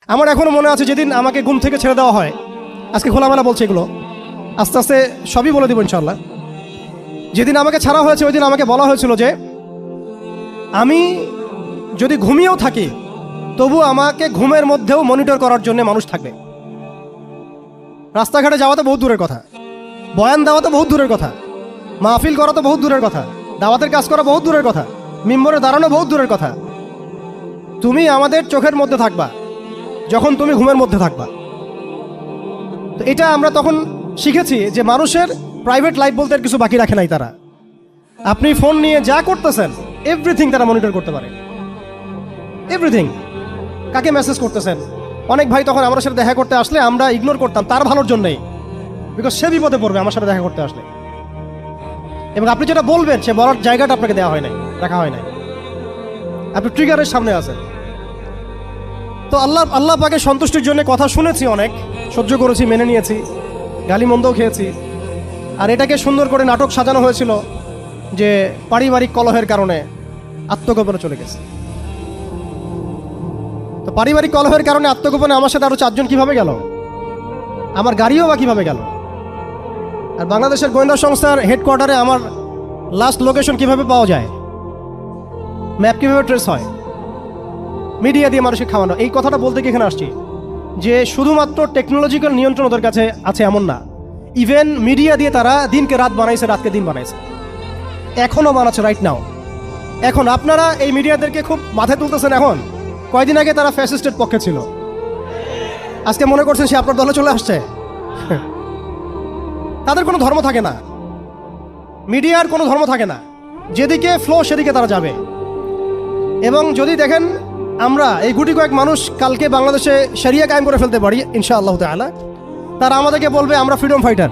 আমার এখনও মনে আছে যেদিন আমাকে ঘুম থেকে ছেড়ে দেওয়া হয়, আজকে খোলামেলা বলছে এগুলো, আস্তে আস্তে সবই বলে দেবো ইনশাল্লাহ। যেদিন আমাকে ছাড়া হয়েছে ওই দিন আমাকে বলা হয়েছিল যে আমি যদি ঘুমিয়েও থাকি তবু আমাকে ঘুমের মধ্যেও মনিটর করার জন্য মানুষ থাকবে। রাস্তাঘাটে যাওয়া তো বহুত দূরের কথা, বয়ান দেওয়া তো বহুত দূরের কথা, মাহফিল করা তো বহুত দূরের কথা, দাওয়াতের কাজ করা বহুত দূরের কথা, মিম্বরে দাঁড়ানো বহুত দূরের কথা। তুমি আমাদের চোখের মধ্যে থাকবা যখন তুমি ঘুমের মধ্যে থাকবা। তো এটা আমরা তখন শিখেছি যে মানুষের প্রাইভেট লাইফ বলতে আর কিছু বাকি রাখে নাই তারা। আপনি ফোন নিয়ে যা করতেছেন এভরিথিং তারা মনিটর করতে পারে, এভরিথিং। কাকে মেসেজ করতেছেন, অনেক ভাই তখন আমার সাথে দেখা করতে আসলে আমরা ইগনোর করতাম তার ভালোর জন্যই, বিকজ সে বিপদে পড়বে আমার সাথে দেখা করতে আসলে। এবং আপনি যেটা বলবেন সে বলার জায়গাটা আপনাকে দেওয়া হয় নাই, রাখা হয় নাই, আপনি ট্রিগারের সামনে আছেন। তো আল্লাহ পাকে সন্তুষ্টির জন্য কথা শুনেছি, অনেক সহ্য করেছি, মেনে নিয়েছি, গালি মন্দও খেয়েছি। আর এটাকে সুন্দর করে নাটক সাজানো হয়েছিল যে পারিবারিক কলহের কারণে আত্মগোপনে চলে গেছে। তো পারিবারিক কলহের কারণে আত্মগোপনে আমার সাথে আরো 4 জন কিভাবে গেল, আমার গাড়িও বা কিভাবে গেল, আর বাংলাদেশের গোয়েন্দা সংস্থার হেডকোয়ার্টারে আমার লাস্ট লোকেশন কিভাবে পাওয়া যায়, ম্যাপ কিভাবে ট্রেস হয়, মিডিয়া দিয়ে মানুষকে খাওয়ানো। এই কথাটা বলতে কি এখানে আসছি যে শুধুমাত্র টেকনোলজিক্যাল নিয়ন্ত্রণ ওদের কাছে আছে এমন না, ইভেন মিডিয়া দিয়ে তারা দিনকে রাত বানাইছে, রাতকে দিন বানাইছে, এখনও বানাচ্ছে রাইট নাও। এখন আপনারা এই মিডিয়াদেরকে খুব মাথায় তুলতেছেন, এখন কয়দিন আগে তারা ফ্যাসিস্টের পক্ষে ছিল, আজকে মনে করছেন সে আপনার দলে চলে আসছে। তাদের কোনো ধর্ম থাকে না, মিডিয়ার কোনো ধর্ম থাকে না, যেদিকে ফ্লো সেদিকে তারা যাবে। এবং যদি দেখেন আমরা এই গুটি কয়েক মানুষ কালকে বাংলাদেশে শরিয়া কায়েম করে ফেলতে পারি ইনশাআল্লাহ তাআলা, তারা আমাদেরকে বলবে আমরা ফ্রিডম ফাইটার।